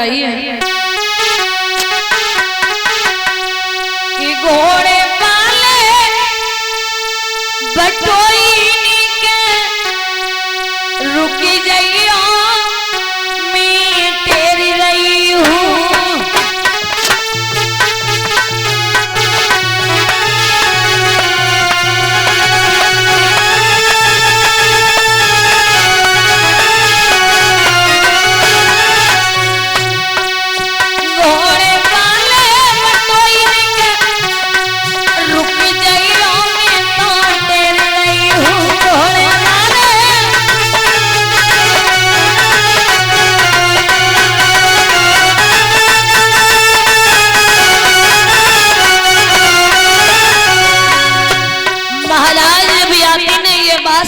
कि घोड़े पाले बटोई के रुकी जाइयो मैं तेरी रही हूँ।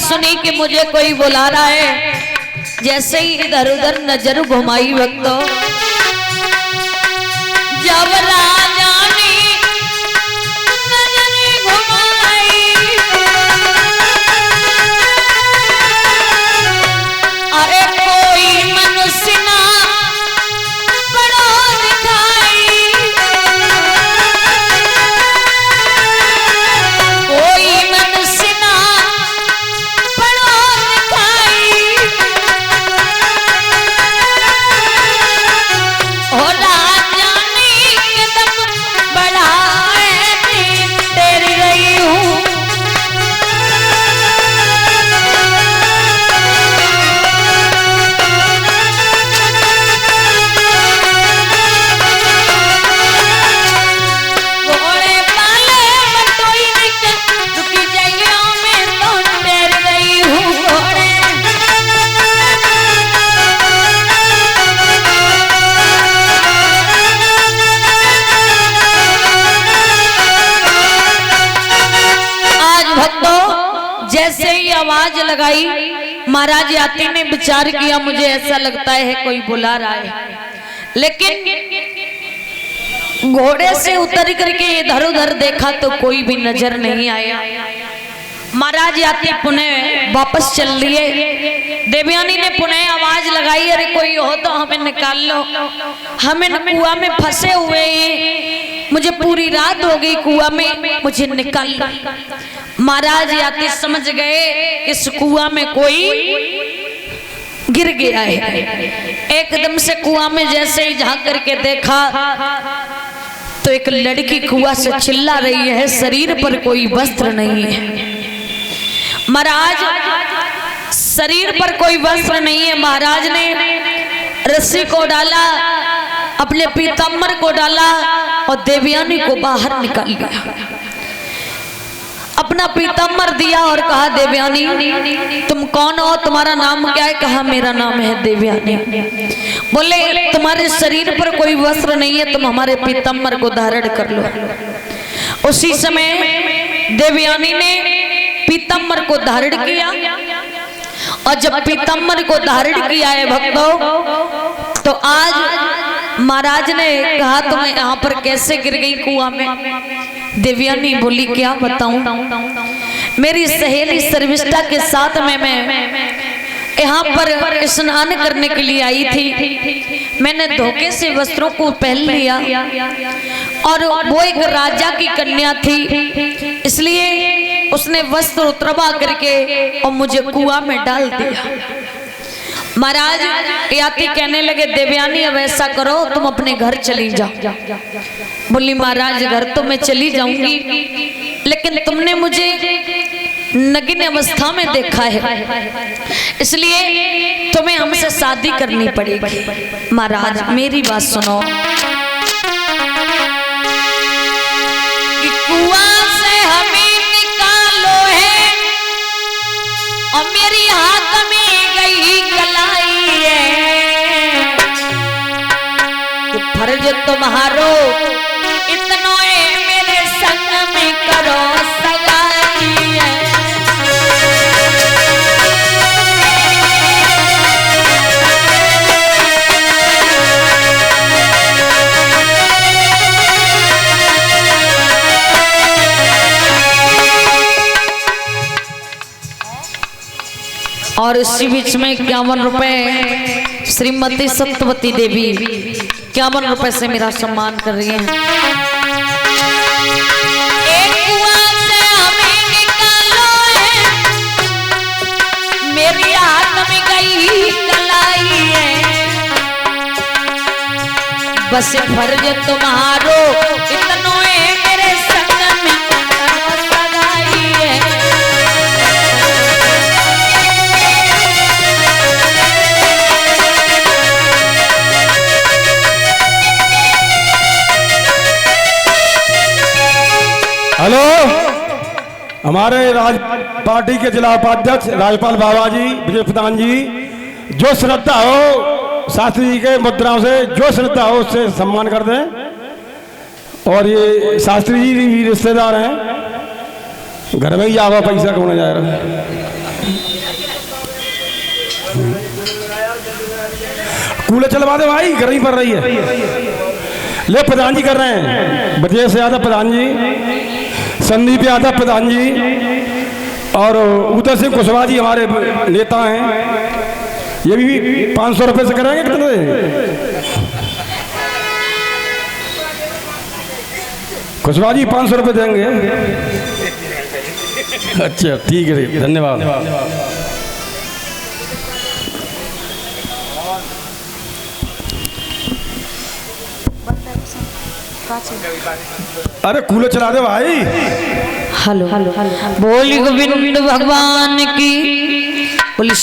सुनी कि मुझे कोई बुला रहा है, जैसे ही इधर उधर नजर घुमाई वक्तों जब राजा ने नजर घुमाई, अरे कोई मनुष्य ना बड़ा दिखाई, कोई मनुष्य ना जैसे ही आवाज लगाई महाराज याति ने विचार किया मुझे ऐसा लगता है कोई बुला रहा है, लेकिन घोड़े से उतर करके इधर उधर देखा तो कोई भी नजर नहीं आया। महाराज याति पुनः वापस चल लिए। देवयानी ने पुनः आवाज लगाई, अरे कोई हो तो हमें निकाल लो, हमें कुआं में फंसे हुए हैं, मुझे पूरी रात हो गई कुआं में, मुझे निकाल लो। महाराज याति समझ गए इस कुआं में कोई गिर गया है। एकदम से कुआं में जैसे ही झांक करके देखा तो एक लड़की कुआं से चिल्ला रही है, शरीर पर कोई वस्त्र नहीं है। महाराज शरीर पर कोई वस्त्र नहीं है, महाराज ने रस्सी को डाला, अपने पीताम्बर को डाला और देवयानी को बाहर निकाल लिया। अपना पीताम्बर दिया और कहा देवयानी तुम कौन हो, तुम्हारा नाम क्या है? कहा मेरा नाम है देवयानी। बोले तुम्हारे शरीर पर कोई वस्त्र नहीं है, तुम हमारे पीताम्बर को धारण कर लो। उसी समय देवयानी ने पीताम्बर को धारण किया और जब पीताम्बर को धारण किया है भक्तों, तो आज महाराज ने कहा तुम्हें यहाँ पर कैसे गिर गई कुआं में? देवयानी बोली क्या बताऊं, मेरी सहेली सर्विष्ठा के साथ में मैं यहाँ पर स्नान करने के लिए आई थी। मैंने धोखे से वस्त्रों को पहन लिया और वो एक राजा की कन्या थी, इसलिए उसने वस्त्र उतरवा करके और मुझे कुआं में डाल दिया। महाराज याति कहने लगे देवयानी अब ऐसा करो तुम अपने घर चली जाओ। बोली महाराज घर तो मैं चली जाऊंगी, लेकिन तुमने मुझे नग्न अवस्था में देखा है, इसलिए तुम्हें हमसे शादी करनी पड़ेगी। महाराज मेरी बात सुनो, कि कुआं से हमें निकालो है और मेरी हाथ में गई कलाई है, तो फर्ज तुम्हारो इतनो मेरे संग में करो सगाई है। और इसी बीच में 51 रुपए श्रीमती सत्यवती देवी 51 रुपए से मेरा सम्मान कर रही हैं। एक कुआं से हमें निकालो है, मेरी हाथ में गई कलाई है, बस फर्ज तुम्हारो इतनो है, मेरे संग में सगाई है। हेलो, हमारे राज पार्टी के जिला उपाध्यक्ष राजपाल बाबा जी, विजय प्रधान जी, जो श्रद्धा हो शास्त्री जी के मुद्राओं से जो श्रद्धा हो उससे सम्मान कर दें। और ये शास्त्री जी भी रिश्तेदार हैं, घर में ही आवा पैसा कौन जा रहा है। कूलर चलवा दे भाई, गर्मी पड़ रही है। ले प्रधान जी कर रहे हैं, ब्रजेश यादव प्रधान जी, संदीप यादव प्रधान जी और उदय सिंह कुशवाहा जी हमारे नेता हैं। ये भी 500 रुपए से कराएंगे कितने? कुशवाहा जी 500 रुपए देंगे। अच्छा ठीक है, धन्यवाद। अरे कूलर चला दे भाई। हेलो, बोली गोविंद भगवान की, बोली